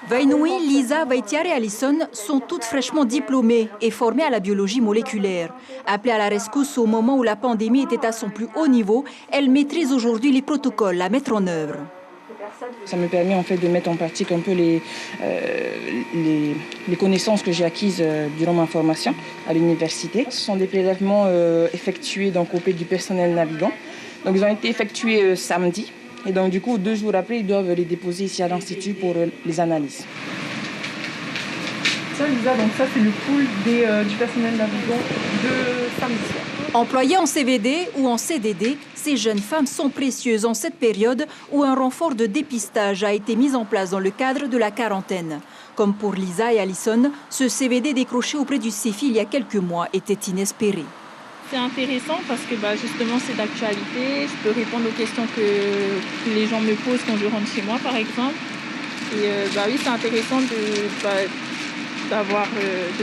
Vainouï, Lisa, Vaitiare et Alison sont toutes fraîchement diplômées et formées à la biologie moléculaire. Appelées à la rescousse au moment où la pandémie était à son plus haut niveau, elles maîtrisent aujourd'hui les protocoles à mettre en œuvre. Ça me permet en fait de mettre en pratique un peu les connaissances que j'ai acquises durant ma formation à l'université. Ce sont des prélèvements effectués donc, auprès du personnel navigant. Donc, ils ont été effectués samedi. Et donc, du coup, 2 jours après, ils doivent les déposer ici à l'Institut pour les analyses. Ça, Lisa, donc ça, c'est le pool du personnel navigant de samedi soir. Employées en CVD ou en CDD, ces jeunes femmes sont précieuses en cette période où un renfort de dépistage a été mis en place dans le cadre de la quarantaine. Comme pour Lisa et Alison, ce CVD décroché auprès du CEFI il y a quelques mois était inespéré. C'est intéressant parce que justement c'est d'actualité, je peux répondre aux questions que les gens me posent quand je rentre chez moi par exemple. Et oui, c'est intéressant de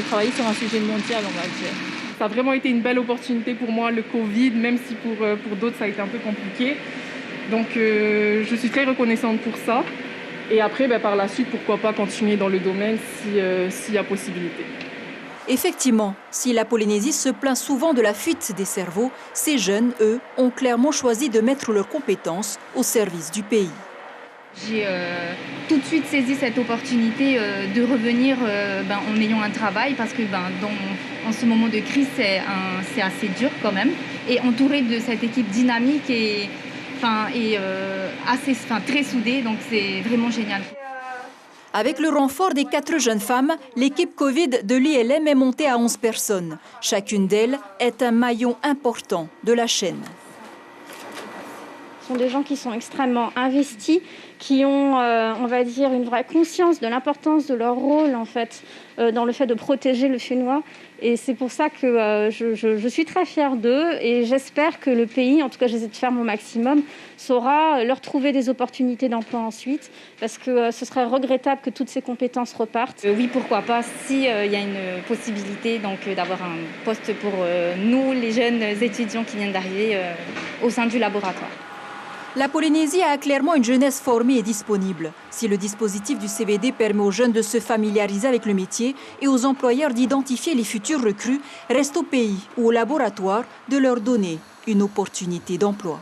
travailler sur un sujet mondial, on va dire. Ça a vraiment été une belle opportunité pour moi, le Covid, même si pour d'autres ça a été un peu compliqué. Donc je suis très reconnaissante pour ça. Et après, par la suite, pourquoi pas continuer dans le domaine s'il y a possibilité. Effectivement, si la Polynésie se plaint souvent de la fuite des cerveaux, ces jeunes, eux, ont clairement choisi de mettre leurs compétences au service du pays. J'ai tout de suite saisi cette opportunité de revenir en ayant un travail parce que en ce moment de crise, c'est assez dur quand même. Et entourée de cette équipe dynamique et très soudée, donc c'est vraiment génial. Avec le renfort des 4 jeunes femmes, l'équipe Covid de l'ILM est montée à 11 personnes. Chacune d'elles est un maillon important de la chaîne. Ce sont des gens qui sont extrêmement investis, qui ont, on va dire, une vraie conscience de l'importance de leur rôle en fait, dans le fait de protéger le Fénois. Et c'est pour ça que je suis très fière d'eux et j'espère que le pays, en tout cas j'essaie de faire mon maximum, saura leur trouver des opportunités d'emploi ensuite, parce que ce serait regrettable que toutes ces compétences repartent. Oui, pourquoi pas, s'il y a une possibilité d'avoir un poste pour nous, les jeunes étudiants qui viennent d'arriver au sein du laboratoire. La Polynésie a clairement une jeunesse formée et disponible. Si le dispositif du CVD permet aux jeunes de se familiariser avec le métier et aux employeurs d'identifier les futurs recrues, reste au pays ou au laboratoire de leur donner une opportunité d'emploi.